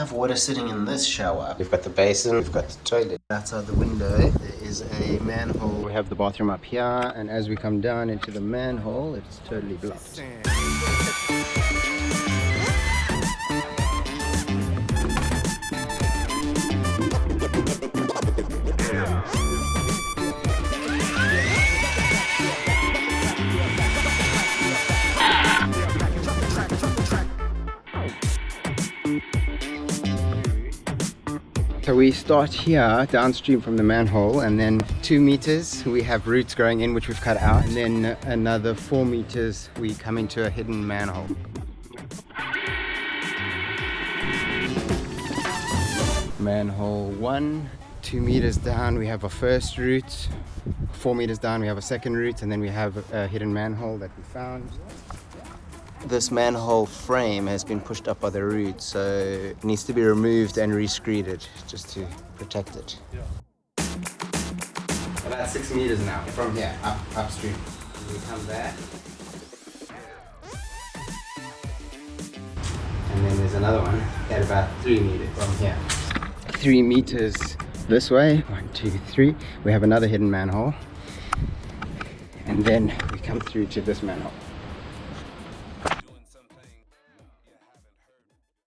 have water sitting in this shower. We've got the basin, we've got the toilet. Outside the window, there is a manhole. We have the bathroom up here, and as we come down into the manhole, it's totally blocked. So we start here downstream from the manhole, and then 2 meters we have roots growing in which we've cut out, and then another 4 meters we come into a hidden manhole. Manhole 1, 2 meters down we have a first root, 4 meters down we have a second root, and then we have a hidden manhole that we found. This manhole frame has been pushed up by the roots, so it needs to be removed and re-screeded just to protect it. Yeah. About 6 meters now from here, upstream. We come back. And then there's another one at about 3 meters from here. 3 meters this way, 1, 2, 3. We have another hidden manhole. And then we come through to this manhole.